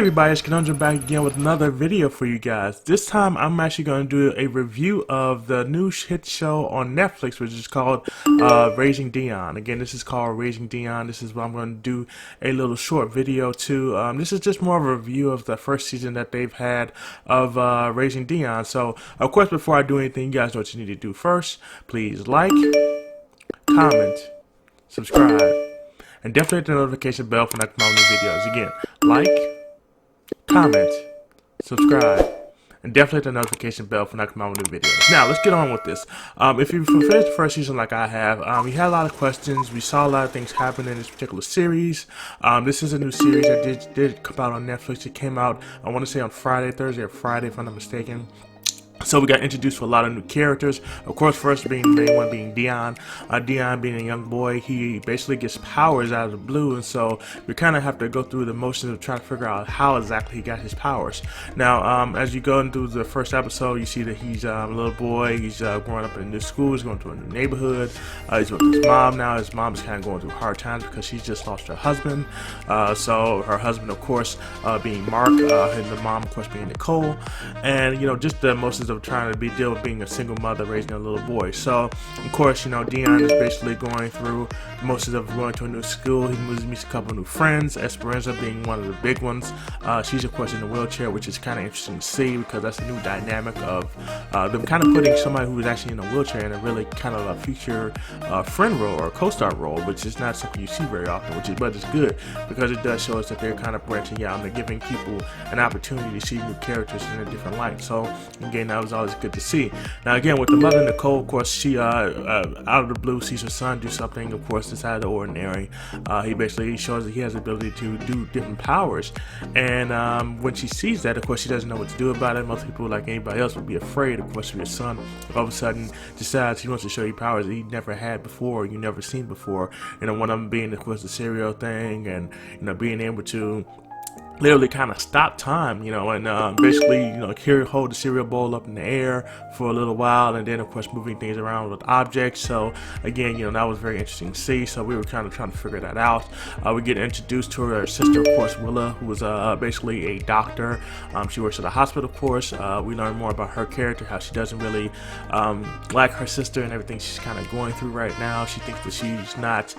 everybody, it's Connonedrum back again with another video for you guys. This time I'm actually going to do a review of the new hit show on Netflix, which is called Raising Dion. Again, this is called Raising Dion. This is what I'm going to do a little short video to. This is just more of a review of the first season that they've had of Raising Dion. So, of course, before I do anything, you guys know what you need to do first. Please like, comment, subscribe, and definitely hit the notification bell for next new videos. Again, like, comment, subscribe, and definitely hit the notification bell for next new videos. Now, let's get on with this. If you finished the first season like I have, we had a lot of questions. We saw a lot of things happen in this particular series. This is a new series that did come out on Netflix. It came out, I want to say on Thursday or Friday, if I'm not mistaken. So we got introduced to a lot of new characters. Of course, first being the main one being Dion. Dion being a young boy, he basically gets powers out of the blue, and so we kind of have to go through the motions of trying to figure out how exactly he got his powers. Now, as you go into the first episode, you see that he's a little boy. He's growing up in a new school. He's going to a new neighborhood. He's with his mom now. His mom is kind of going through hard times because she's just lost her husband. So her husband, of course, being Mark, and the mom, of course, being Nicole, and just the motions of trying to deal with being a single mother raising a little boy. So of course, Dion is basically going through the motions of going to a new school. He meets a couple of new friends, Esperanza being one of the big ones. She's of course in a wheelchair, which is kind of interesting to see because that's a new dynamic of them kind of putting somebody who is actually in a wheelchair in a really kind of a future friend role or co-star role, which is not something you see very often, but it's good because it does show us that they're kind of branching out and they're giving people an opportunity to see new characters in a different light. So again, that was always good to see. Now again, with the mother Nicole, of course, she out of the blue sees her son do something, of course, that's out of the ordinary. He basically shows that he has the ability to do different powers, and when she sees that, of course, she doesn't know what to do about it. Most people, like anybody else, would be afraid, of course, of your son. All of a sudden decides he wants to show you powers that he never had before, you never seen before. One of them being, of course, the cereal thing, and being able to literally kind of stop time, and basically, hold the cereal bowl up in the air for a little while, and then of course moving things around with objects. So again, that was very interesting to see. So we were kind of trying to figure that out. We get introduced to her sister, of course, Willa, who was basically a doctor. She works at a hospital, of course. We learn more about her character, how she doesn't really like her sister and everything she's kind of going through right now. She thinks that she's not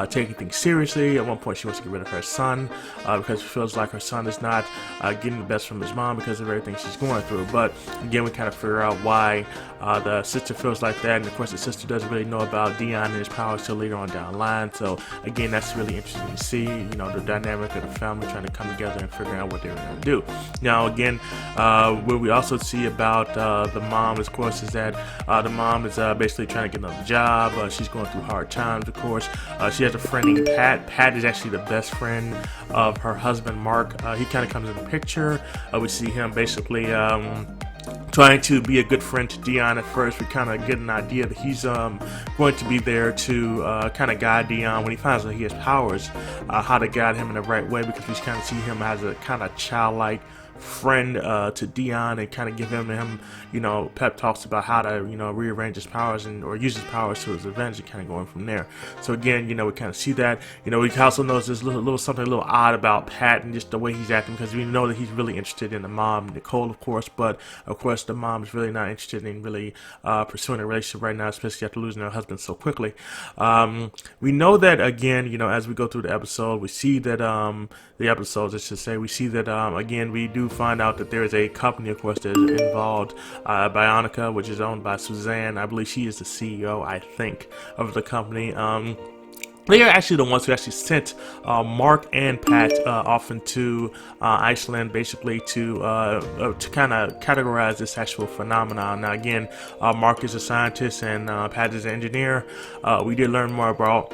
taking things seriously. At one point, she wants to get rid of her son because she feels like her son is not getting the best from his mom because of everything she's going through. But again, we kind of figure out why the sister feels like that, and of course the sister doesn't really know about Dion and his powers till later on down the line. So again, that's really interesting to see, the dynamic of the family trying to come together and figure out what they're going to do. Now again, what we also see about the mom, of course, is that the mom is basically trying to get another job. She's going through hard times, of course. She has a friend named Pat. Pat is actually the best friend of her husband, Mark. He kind of comes in the picture. We see him basically trying to be a good friend to Dion at first. We kind of get an idea that he's going to be there to kind of guide Dion when he finds out he has powers, how to guide him in the right way, because we kind of see him as a kind of childlike friend to Dion and kind of give him pep talks about how to rearrange his powers or use his powers to his advantage, and kind of going from there. So again, we kind of see that. We also notice there's something a little odd about Pat and just the way he's acting, because we know that he's really interested in the mom, Nicole, of course, but of course the mom is really not interested in really pursuing a relationship right now, especially after losing her husband so quickly. We know that again, as we go through the episode, we see that we see that again, we do find out that there is a company, of course, that is involved, Bionica, which is owned by Suzanne. I believe she is the CEO, I think, of the company. They are actually the ones who actually sent Mark and Pat off into Iceland, basically to kind of categorize this actual phenomenon. Now again, Mark is a scientist and Pat is an engineer. We did learn more about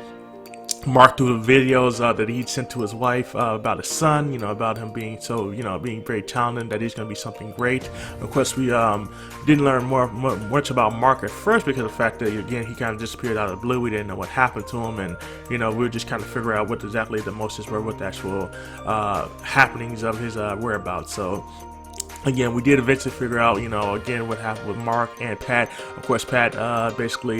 Mark through the videos that he'd sent to his wife about his son, about him being so, being very talented, that he's going to be something great. Of course, we didn't learn much about Mark at first because of the fact that, again, he kind of disappeared out of the blue. We didn't know what happened to him, and, we were just kind of figuring out what exactly the motions were, what the actual happenings of his whereabouts. So again, we did eventually figure out, again, what happened with Mark and Pat. Of course, Pat basically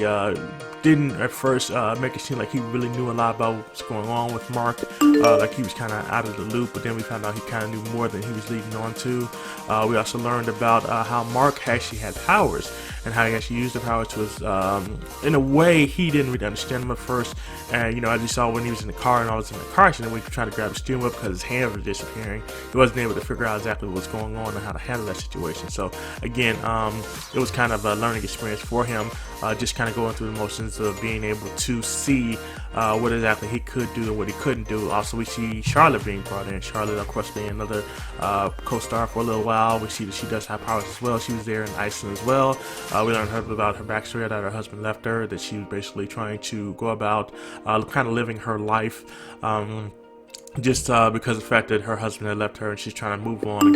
didn't at first make it seem like he really knew a lot about what's going on with Mark, like he was kind of out of the loop, but then we found out he kind of knew more than he was leading on to. We also learned about how Mark actually had powers, and how he actually used the powers to his, in a way he didn't really understand them at first. And as you saw when he was in the car and I was in the car accident, when he was trying to grab the steering wheel because his hands were disappearing, he wasn't able to figure out exactly what was going on and how to handle that situation. So again, it was kind of a learning experience for him, just kind of going through the motions of being able to see what exactly he could do and what he couldn't do. Also, we see Charlotte being brought in. Charlotte, of course, being another co-star for a little while. We see that she does have powers as well. She was there in Iceland as well. We learned about her backstory, that her husband left her, that she was basically trying to go about kind of living her life, just because of the fact that her husband had left her, and she's trying to move on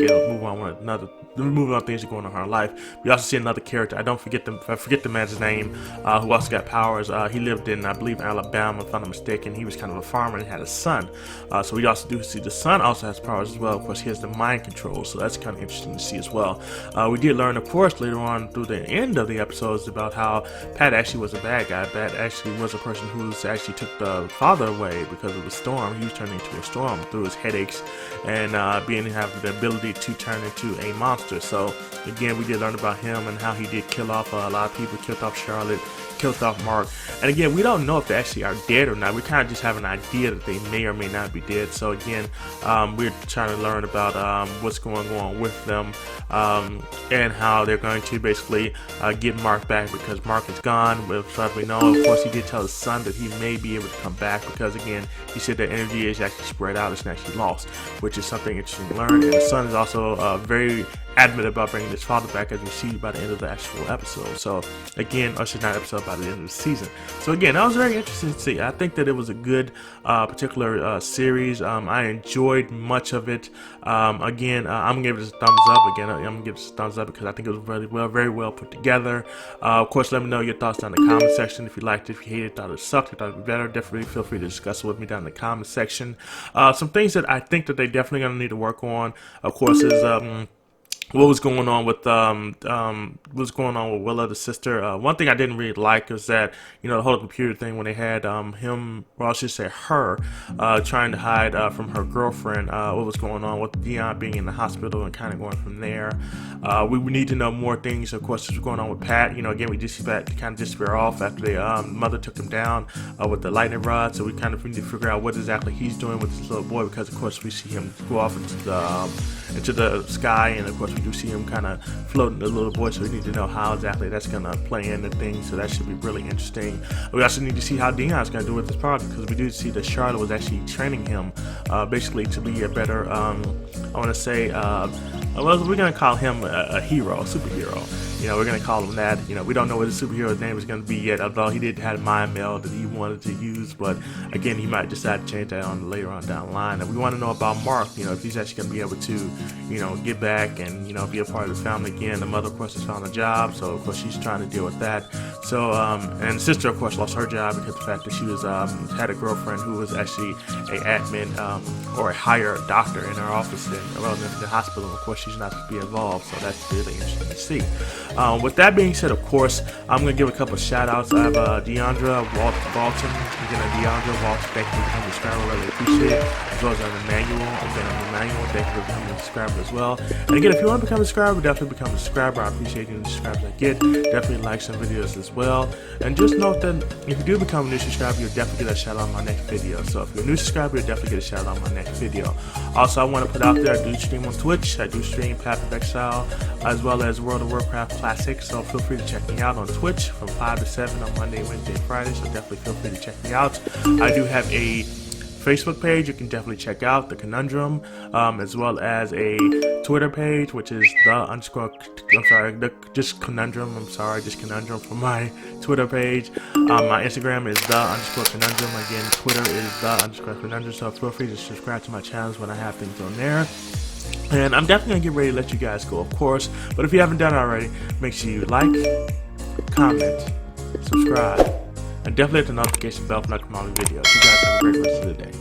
move on things that are going on in her life. We also see another character. I forget the man's name, who also got powers. He lived in, I believe, Alabama, if I'm not mistaken. He was kind of a farmer and had a son. So we also do see the son also has powers as well. Of course, he has the mind control, so that's kind of interesting to see as well. We did learn, of course, later on through the end of the episodes about how Pat actually was a bad guy. Pat actually was a person who actually took the father away because of the storm. He was turned into a storm through his headaches and having the ability to turn into a monster. So again, we did learn about him and how he did kill off a lot of people, killed off Charlotte, killed off Mark. And again, we don't know if they actually are dead or not. We kind of just have an idea that they may or may not be dead. So again, we're trying to learn about what's going on with them, and how they're going to basically get Mark back, because Mark is gone. As far as we know, of course, he did tell his son that he may be able to come back, because again, he said that energy is actually spread out, it's not actually lost, which is something interesting to learn. And the son is also very adamant about bringing his father back, as we see by the end of the actual episode. So again, or should not episode, by the end of the season. So again, that was very interesting to see. I think that it was a good particular series. I enjoyed much of it. Again, I'm gonna give it a thumbs up. Again, I'm gonna give it a thumbs up because I think it was very well put together. Of course, let me know your thoughts down in the comment section. If you liked it, if you hated it, thought it sucked, if thought it was better, definitely feel free to discuss it with me down in the comment section. Some things that I think that they definitely gonna need to work on, of course, is what was going on with Willa, the sister. One thing I didn't really like is that, the whole computer thing, when they had him, well, I should say her, trying to hide from her girlfriend what was going on with Dion being in the hospital, and kind of going from there. We would need to know more things, of course, what's going on with Pat. Again, we did see Pat kind of disappear off after the mother took him down with the lightning rod, so we kind of need to figure out what exactly he's doing with this little boy, because of course we see him go off into the sky, and of course we do see him kind of floating, the little boy, so we need to know how exactly that's going to play into things. So that should be really interesting. We also need to see how Dion's going to do with this project, because we do see that Charlotte was actually training him basically to be a better, I want to say, well, we're going to call him a hero, a superhero. We're going to call him that. We don't know what his superhero's name is going to be yet, although he did have a mind meld that he wanted to use, but again, he might decide to change that on later on down the line. And we want to know about Mark, if he's actually going to be able to, get back and, be a part of the family again. The mother, of course, has found a job, so of course she's trying to deal with that. So, and the sister, of course, lost her job because of the fact that she was had a girlfriend who was actually a admin or a higher doctor in her office in the hospital. Of course, she's not to be involved, so that's really interesting to see. With that being said, of course, I'm going to give a couple of shout outs. I have Deandra Walton. Again, Deandra Walton, thank you for becoming a subscriber, really appreciate it. As well as Emmanuel. Again, Emmanuel, thank you for becoming a subscriber as well. And again, if you want to become a subscriber, definitely become a subscriber. I appreciate you, the subscribers I get. Definitely like some videos as well. And just note that if you do become a new subscriber, you'll definitely get a shout out on my next video. So if you're a new subscriber, you'll definitely get a shout out on my next video. Also, I want to put out there, I do stream on Twitch. I do stream Path of Exile, as well as World of Warcraft Classic. So feel free to check me out on Twitch from 5 to 7 on Monday, Wednesday, and Friday. So definitely feel free to check me out. I do have a Facebook page you can definitely check out, the Connonedrum, as well as a Twitter page, which is just Connonedrum for my Twitter page. My Instagram is _Connonedrum. Again, Twitter is _Connonedrum. So feel free to subscribe to my channels when I have things on there. And I'm definitely gonna get ready to let you guys go, of course. But if you haven't done it already, make sure you like, comment, subscribe, and definitely hit the notification bell for not coming on videos. You guys have a great rest of the day.